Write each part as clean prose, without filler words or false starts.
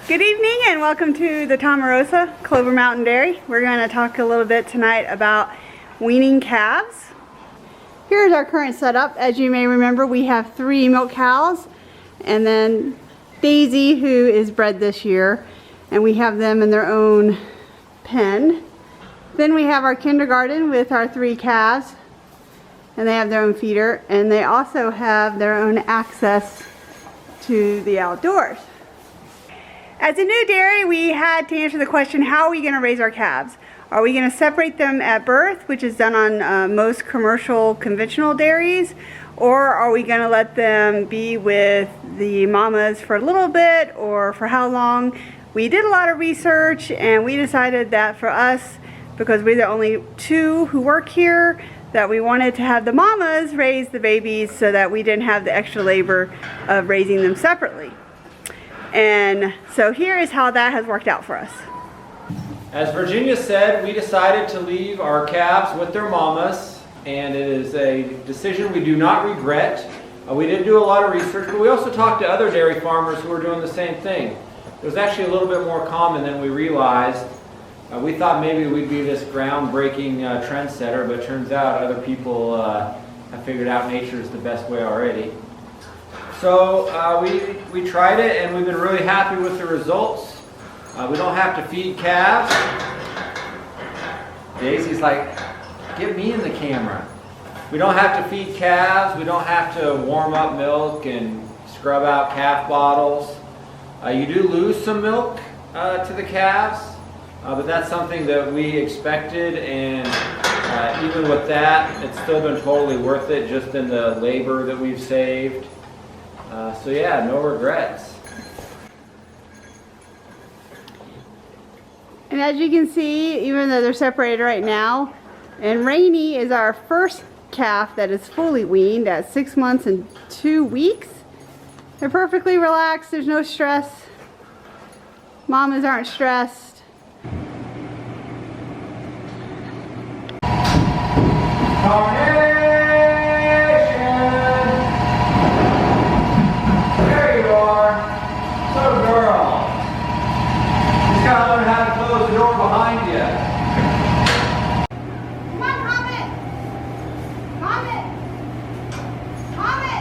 Good evening and welcome to the Tomarosa Clover Mountain Dairy. We're going to talk a little bit tonight about weaning calves. Here's our current setup. As you may remember, we have 3 milk cows and then Daisy, who is bred this year, and we have them in their own pen. Then we have our kindergarten with our 3 calves, and they have their own feeder, and they also have their own access to the outdoors. As a new dairy, we had to answer the question, how are we going to raise our calves? Are we going to separate them at birth, which is done on most commercial conventional dairies, or are we going to let them be with the mamas for a little bit, or for how long? We did a lot of research and we decided that for us, because we're the only 2 who work here, that we wanted to have the mamas raise the babies so that we didn't have the extra labor of raising them separately. And so here is how that has worked out for us. As Virginia said, we decided to leave our calves with their mamas, and it is a decision we do not regret. We did do a lot of research, but we also talked to other dairy farmers who were doing the same thing. It was actually a little bit more common than we realized. We thought maybe we'd be this groundbreaking trendsetter, but it turns out other people have figured out nature is the best way already. So we tried it, and we've been really happy with the results. We don't have to feed calves. Daisy's like, get me in the camera. We don't have to feed calves. We don't have to warm up milk and scrub out calf bottles. You do lose some milk to the calves, but that's something that we expected, and even with that, it's still been totally worth it just in the labor that we've saved. So yeah, no regrets. And as you can see, even though they're separated right now, and Rainy is our first calf that is fully weaned at 6 months and 2 weeks. They're perfectly relaxed, there's no stress. Mamas aren't stressed. There you are. So girl. You gotta learn how to close the door behind you. Come on, Comet! Comet! Comet!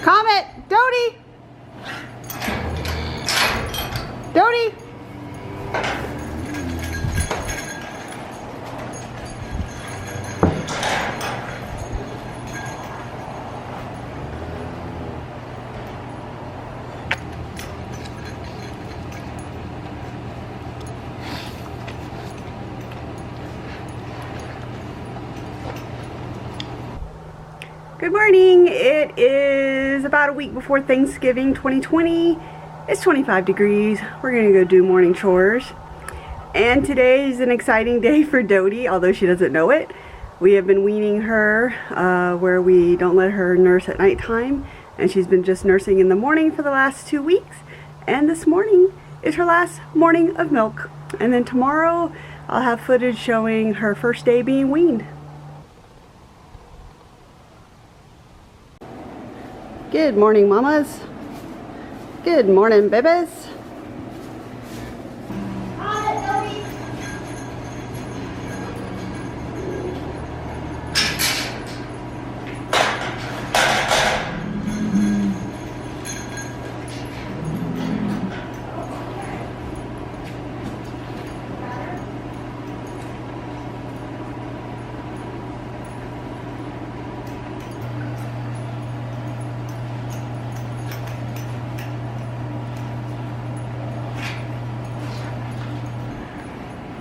Comet! Dodie! Dodie! Good morning. It is about a week before Thanksgiving 2020. It's 25 degrees. We're gonna go do morning chores. And today is an exciting day for Dodie, although she doesn't know it. We have been weaning her where we don't let her nurse at nighttime, and she's been just nursing in the morning for the last 2 weeks. And this morning is her last morning of milk. And then tomorrow I'll have footage showing her first day being weaned. Good morning, mamas. Good morning, babies.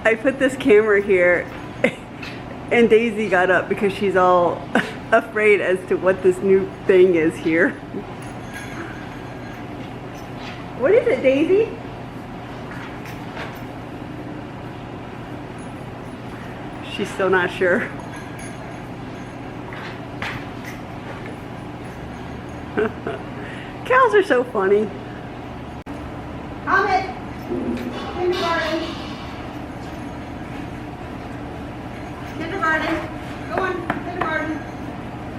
I put this camera here and Daisy got up because she's all afraid as to what this new thing is here. What is it, Daisy? She's still not sure. Cows are so funny. Comet! Kindergarten! Kindergarten! Go on, kindergarten!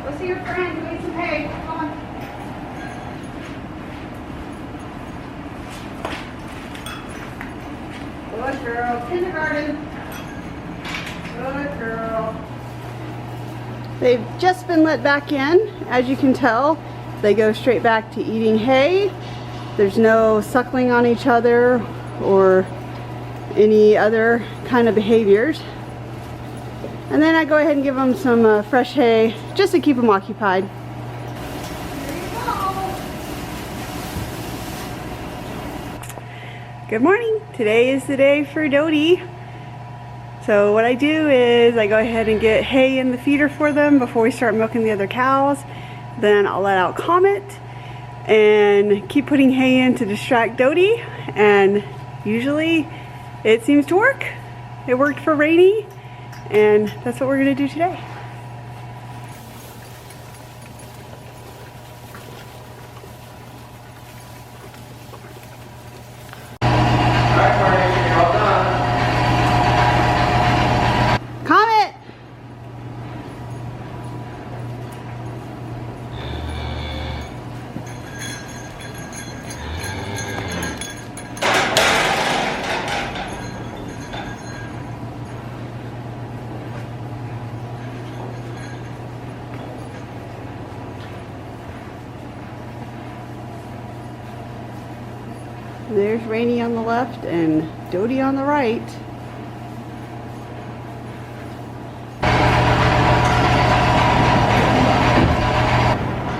Go see your friend, go eat some hay. Come on. Good girl. Kindergarten. Good girl. They've just been let back in. As you can tell, they go straight back to eating hay. There's no suckling on each other or any other kind of behaviors. And then I go ahead and give them some fresh hay just to keep them occupied. Good morning. Today is the day for Dodie. So what I do is I go ahead and get hay in the feeder for them before we start milking the other cows. Then I'll let out Comet and keep putting hay in to distract Dodie, and usually it seems to work. It worked for Rainy, and that's what we're going to do today. Comet! There's Rainy on the left and Dodie on the right.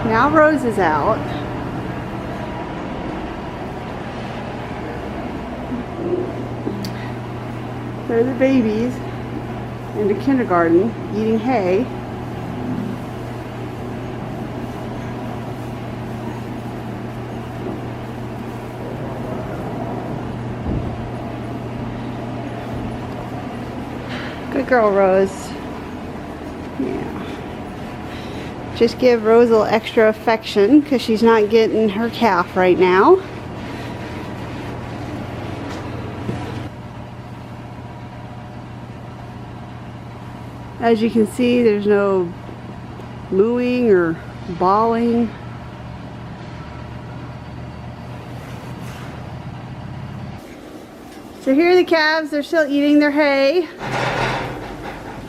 Now Rose is out. They're the babies in the kindergarten eating hay. Good girl, Rose. Yeah. Just give Rose a little extra affection because she's not getting her calf right now. As you can see, there's no mooing or bawling. So here are the calves. They're still eating their hay.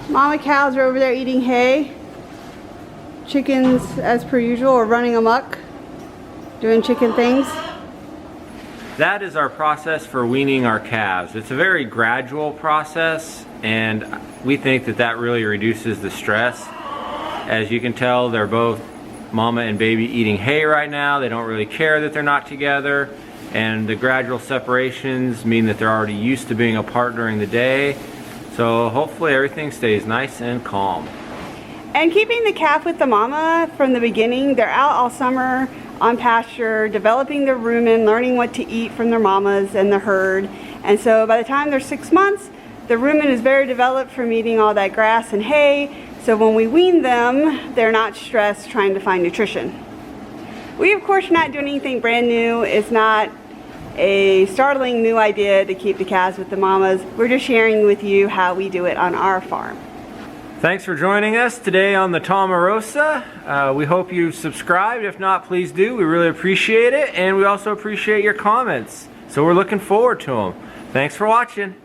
Mama cows are over there eating hay. Chickens, as per usual, are running amok, doing chicken things. That is our process for weaning our calves. It's a very gradual process, and we think that that really reduces the stress. As you can tell, they're both mama and baby eating hay right now. They don't really care that they're not together, and the gradual separations mean that they're already used to being apart during the day. So hopefully everything stays nice and calm. And keeping the calf with the mama from the beginning, they're out all summer on pasture, developing their rumen, learning what to eat from their mamas and the herd. And so by the time they're 6 months, the rumen is very developed from eating all that grass and hay. So when we wean them, they're not stressed trying to find nutrition. We of course are not doing anything brand new. It's not a startling new idea to keep the calves with the mamas. We're just sharing with you how we do it on our farm. Thanks for joining us today on the Tomarosa. We hope you subscribed. If not, please do. We really appreciate it, and we also appreciate your comments. So we're looking forward to them. Thanks for watching.